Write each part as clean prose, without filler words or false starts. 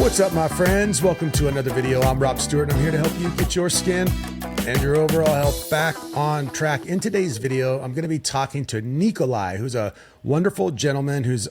What's up, my friends? Welcome to another video. I'm Rob Stewart, and I'm here to help you get your skin and your overall health back on track. In today's video, I'm going to be talking to Nikolai, who's a wonderful gentleman who's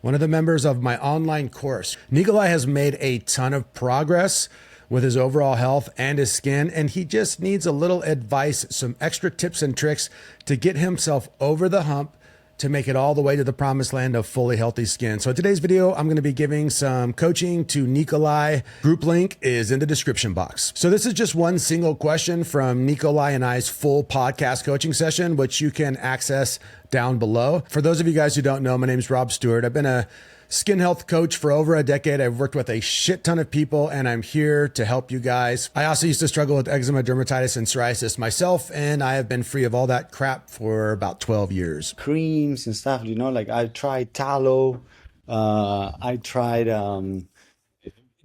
one of the members of my online course. Nikolai has made a ton of progress with his overall health and his skin, and he just needs a little advice, some extra tips and tricks to get himself over the hump to make it all the way to the promised land of fully healthy skin. So in today's video, I'm going to be giving some coaching to Nikolai. Group link is in the description box. So this is just one single question from Nikolai and I's full podcast coaching session, which you can access down below. For those of you guys who don't know, my name is Rob Stewart. I've been a skin health coach for over a decade. I've worked with a shit ton of people, and I'm here to help you guys. I also used to struggle with eczema, dermatitis, and psoriasis myself, and I have been free of all that crap for about 12 years. Creams and stuff, you know, like I tried tallow, I tried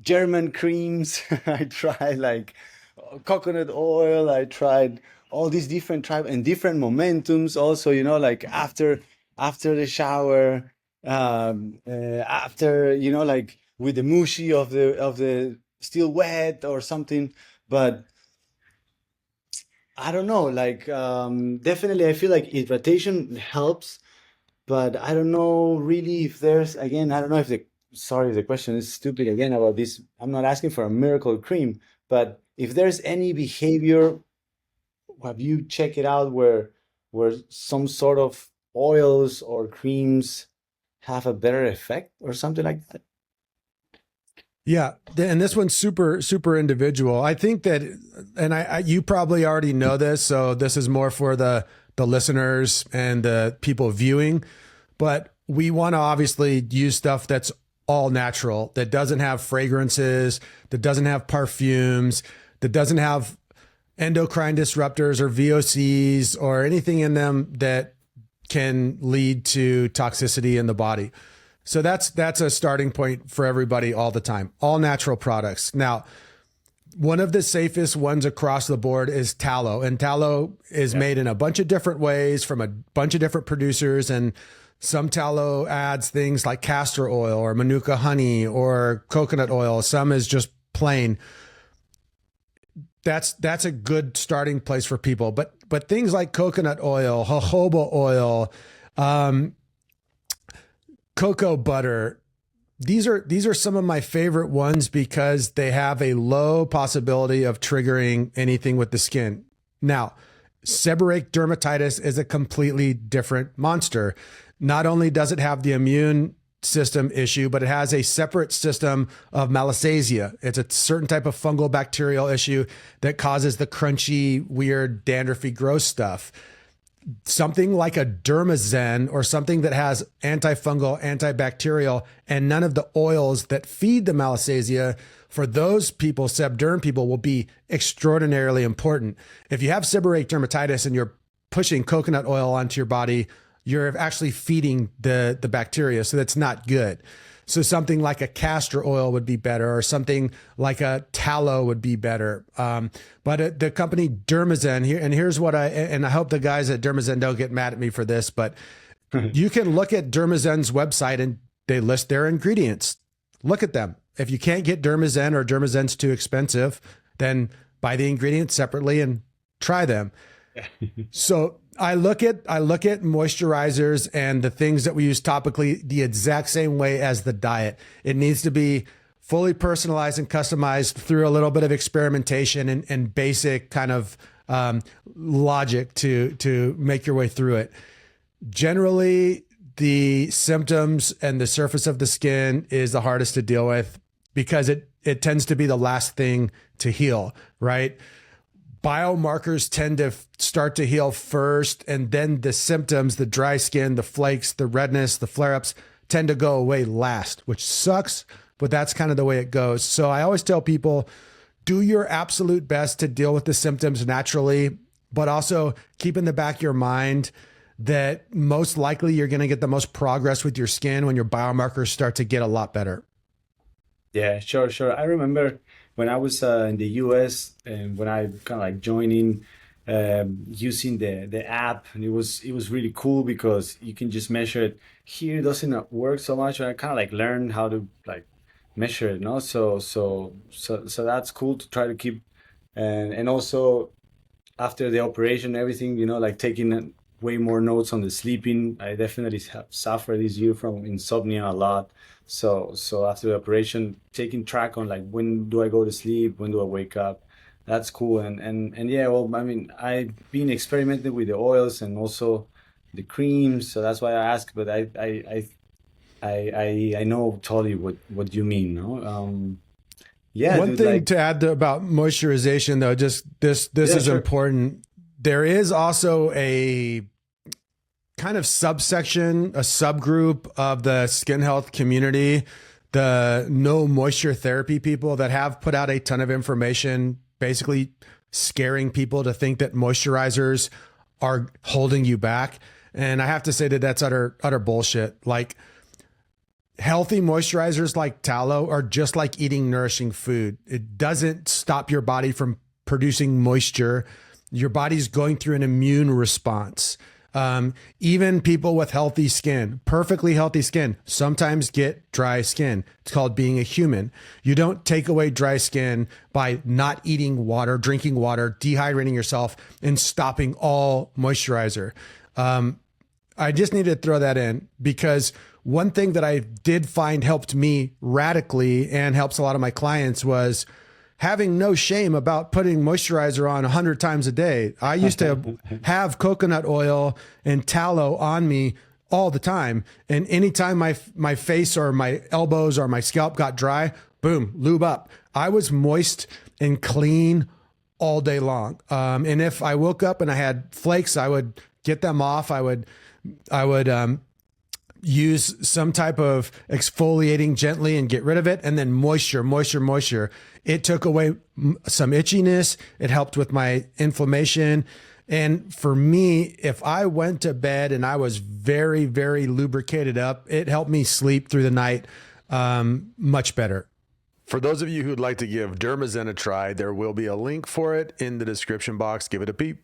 German creams, I tried like coconut oil, I tried all these different and different momentums also, you know, like after the shower, after, you know, like with the mushy of the still wet or something. But I don't know, like definitely I feel like hydration helps, but I don't know really if there's, again, I don't know if sorry if the question is stupid again about this. I'm not asking for a miracle cream, but if there's any behavior, have you checked it out where some sort of oils or creams have a better effect or something like that? Yeah, and this one's super individual. I think that, and you probably already know this, so this is more for the listeners and the people viewing, but we want to obviously use stuff that's all natural, that doesn't have fragrances, that doesn't have perfumes, that doesn't have endocrine disruptors or VOCs or anything in them that can lead to toxicity in the body. So that's a starting point for everybody all the time. All natural products. Now, one of the safest ones across the board is tallow, and tallow is made in a bunch of different ways from a bunch of different producers, and some tallow adds things like castor oil or manuka honey or coconut oil. Some is just plain. That's a good starting place for people. But things like coconut oil, jojoba oil, cocoa butter, these are some of my favorite ones because they have a low possibility of triggering anything with the skin. Now, seborrheic dermatitis is a completely different monster. Not only does it have the immune system issue, but it has a separate system of Rosacea. It's a certain type of fungal bacterial issue that causes the crunchy, weird, dandruffy, gross stuff. Something like a Dermazen or something that has antifungal, antibacterial, and none of the oils that feed the Rosacea, for those people, sebderm people, will be extraordinarily important. If you have seborrheic dermatitis and you're pushing coconut oil onto your body, you're actually feeding the bacteria, so that's not good. So something like a castor oil would be better, or something like a tallow would be better. But the company Dermazen here, and here's what I hope the guys at Dermazen don't get mad at me for this, but you can look at Dermazen's website and they list their ingredients. Look at them. If you can't get Dermazen or Dermazen's too expensive, then buy the ingredients separately and try them. So I look at moisturizers and the things that we use topically the exact same way as the diet. It needs to be fully personalized and customized through a little bit of experimentation and basic kind of logic to make your way through it. Generally, the symptoms and the surface of the skin is the hardest to deal with because it tends to be the last thing to heal, right? Biomarkers tend to start to heal first, and then the symptoms, the dry skin, the flakes, the redness, the flare-ups tend to go away last, which sucks, but that's kind of the way it goes. So I always tell people, do your absolute best to deal with the symptoms naturally, but also keep in the back of your mind that most likely you're going to get the most progress with your skin when your biomarkers start to get a lot better. Yeah, sure. I remember when I was in the US and when I kind of like joining using the app, and it was really cool because you can just measure it. Here it doesn't work so much, and I kind of like learned how to like measure it, no? So that's cool to try to keep, and also after the operation, everything, like taking way more notes on the sleeping. I definitely have suffered this year from insomnia a lot. So after the operation, taking track on like when do I go to sleep, when do I wake up, that's cool. And yeah, well, I mean, I've been experimenting with the oils and also the creams, so that's why I ask. But I know totally what you mean, no? Yeah, One dude, thing like, to add about moisturization, though, just this yeah, is sure. important. There is also a kind of subsection, a subgroup of the skin health community, the no moisture therapy people that have put out a ton of information, basically scaring people to think that moisturizers are holding you back. And I have to say that that's utter bullshit. Like, healthy moisturizers like tallow are just like eating nourishing food. It doesn't stop your body from producing moisture. Your body's going through an immune response. Even people with healthy skin, perfectly healthy skin, sometimes get dry skin. It's called being a human. You don't take away dry skin by not eating water, drinking water, dehydrating yourself, and stopping all moisturizer. I just needed to throw that in because one thing that I did find helped me radically and helps a lot of my clients was having no shame about putting moisturizer on 100 times a day. I used to have coconut oil and tallow on me all the time. And anytime my face or my elbows or my scalp got dry, boom, lube up. I was moist and clean all day long. And if I woke up and I had flakes, I would get them off. I would use some type of exfoliating gently and get rid of it. And then moisture. It took away some itchiness. It helped with my inflammation. And for me, if I went to bed and I was very, very lubricated up, it helped me sleep through the night much better. For those of you who'd like to give Dermazen a try, there will be a link for it in the description box. Give it a peep.